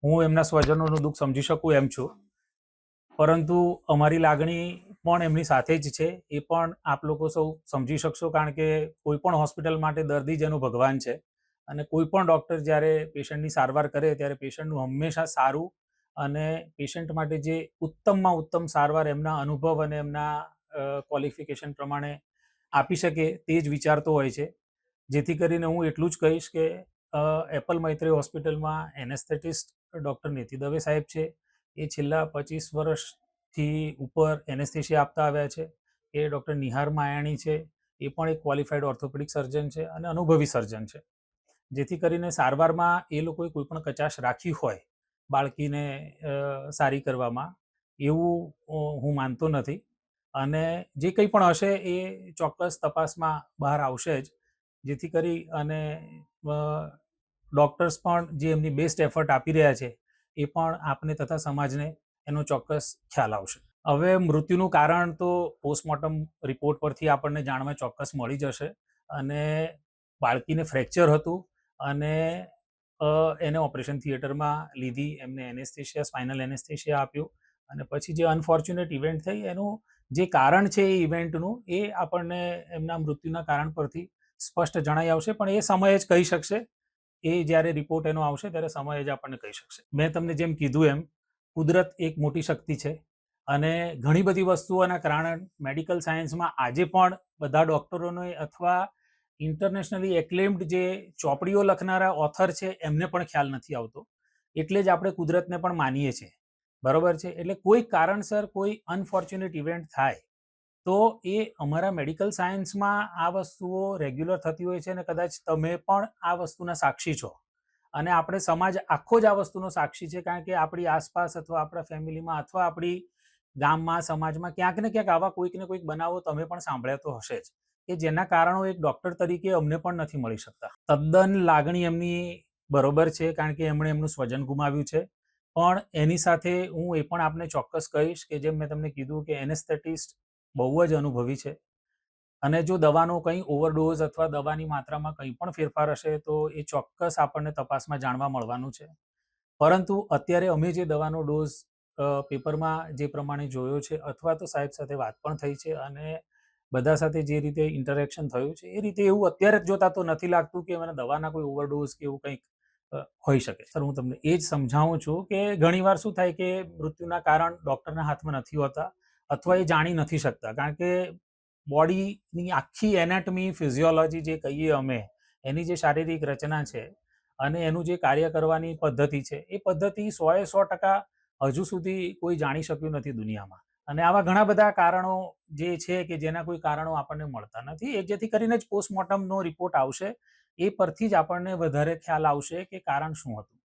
હું એમના સ્વજનોનું દુઃખ સમજી શકું એમ છું, પરંતુ અમારી લાગણી પણ એમની સાથે જ છે. એ પણ આપ લોકો સૌ સમજી શકશો, કારણ કે કોઈ પણ હોસ્પિટલ માટે દર્દી જેનું ભગવાન છે, અને કોઈ પણ ડૉક્ટર જ્યારે પેશન્ટની સારવાર કરે ત્યારે પેશન્ટનું હંમેશા સારું અને પેશન્ટ માટે જે ઉત્તમમાં ઉત્તમ સારવાર એમના અનુભવ અને એમના ક્વોલિફિકેશન પ્રમાણે આપી શકે તે જ વિચારતો હોય છે. જેથી કરીને હું એટલું જ કહીશ કે એપલ મૈત્રી હોસ્પિટલમાં એનેસ્થેટિસ્ટ ડૉક્ટર નીતિ દવે સાહેબ છે. એ છેલ્લા 25 વર્ષથી ઉપર એનેસ્થેશિયા આપતા આવ્યા છે. એ ડૉક્ટર નિહાર માયાણી છે. એ પણ એક ક્વોલિફાઈડ ઓર્થોપેડિક સર્જન છે અને અનુભવી સર્જન છે. જેથી કરીને સારવારમાં એ લોકોએ કોઈ પણ કચાશ રાખી હોય બાળકીને સારી કરવામાં, એવું હું માનતો નથી. અને જે કંઈ પણ હશે એ ચોક્કસ તપાસમાં બહાર આવશે જ, જેથી કરી અને ડૉક્ટર્સ પણ જે એમની બેસ્ટ એફર્ટ આપી રહ્યા છે એ પણ આપને તથા સમાજને એનો ચોક્કસ ખ્યાલ આવશે. હવે મૃત્યુનું કારણ તો પોસ્ટમોર્ટમ રિપોર્ટ પરથી આપણને જાણવા ચોક્કસ મળી જશે. અને બાળકીને ફ્રેક્ચર હતું અને એને ઓપરેશન થિયેટરમાં લીધી, એમને એનેસ્થેશિયા, સ્પાઇનલ એનેસ્થેશિયા આપ્યું, અને પછી જે અનફોર્ચ્યુનેટ ઇવેન્ટ થઈ એનું જે કારણ છે એ ઇવેન્ટનું, એ આપણને એમના મૃત્યુના કારણ પરથી સ્પષ્ટ જણાઈ આવશે. પણ એ સમયે જ કહી શકશે. એ જ્યારે રિપોર્ટ એનો આવશે ત્યારે સમયે જ આપણને કહી શકશે. મેં તમને જેમ કીધું એમ, કુદરત એક મોટી શક્તિ છે અને ઘણી બધી વસ્તુઓના કારણે મેડિકલ સાયન્સમાં આજે પણ બધા ડૉક્ટરોને અથવા ઇન્ટરનેશનલી એક્લેમ્ડ જે ચોપડીઓ લખનારા ઓથર છે એમને પણ ખ્યાલ નથી આવતો. એટલે જ આપણે કુદરતને પણ માનીએ છીએ. બરોબર છે? એટલે કોઈ કારણસર કોઈ અનફોર્ચ્યુનેટ ઇવેન્ટ થાય તો એ અમારા મેડિકલ સાયન્સમાં આ વસ્તુઓ રેગ્યુલર થતી હોય છે, અને કદાચ તમે પણ આ વસ્તુના સાક્ષી છો. અને આપણે સમાજ આખો જ આ વસ્તુનો સાક્ષી છે, કારણ કે આપણી આસપાસ અથવા આપણા ફેમિલીમાં અથવા આપણી ગામમાં, સમાજમાં ક્યાંક ને ક્યાંક આવા કોઈક ને કોઈક બનાવો તમે પણ સાંભળ્યા તો હશે જ, કે જેના કારણો એક ડૉક્ટર તરીકે અમને પણ નથી મળી શકતા. તદ્દન લાગણી એમની બરોબર છે, કારણ કે એમણે એમનું સ્વજન ગુમાવ્યું છે. પણ એની સાથે હું એ પણ આપને ચોક્કસ કહીશ કે જેમ મેં તમને કીધું કે એનેસ્થેટિસ્ટ બહુ જ અનુભવી છે, અને જો દવાનો કંઈ ઓવરડોઝ અથવા દવાની માત્રામાં કંઈ પણ ફેરફાર હશે તો એ ચોક્કસ આપણને તપાસમાં જાણવા મળવાનું છે. પરંતુ અત્યારે અમે જે દવાનો ડોઝ પેપરમાં જે પ્રમાણે જોયો છે, અથવા તો સાહેબ સાથે વાત પણ થઈ છે અને બધા સાથે જે રીતે ઇન્ટરેક્શન થયું છે, એ રીતે એવું અત્યારે જ જોતા તો નથી લાગતું કે મને દવાના કોઈ ઓવરડોઝ કે એવું કંઈક હોઈ શકે. સર, હું તમને એ જ સમજાવું છું કે ઘણીવાર શું થાય કે મૃત્યુના કારણ ડૉક્ટરના હાથમાં નથી હોતા, અથવા એ જાણી નથી શકતા, કારણ કે બોડીની આખી એનાટમી, ફિઝિયોલોજી જે કહીએ અમે, એની જે શારીરિક રચના છે અને એનું જે કાર્ય કરવાની પદ્ધતિ છે, એ પદ્ધતિ 100% હજુ સુધી કોઈ જાણી શક્યું નથી દુનિયામાં. અને આવા ઘણા બધા કારણો જે છે કે જેના કોઈ કારણો આપણને મળતા નથી. એ જેથી કરીને જ પોસ્ટમોર્ટમનો રિપોર્ટ આવશે, એ પરથી જ આપણને વધારે ખ્યાલ આવશે કે કારણ શું હતું.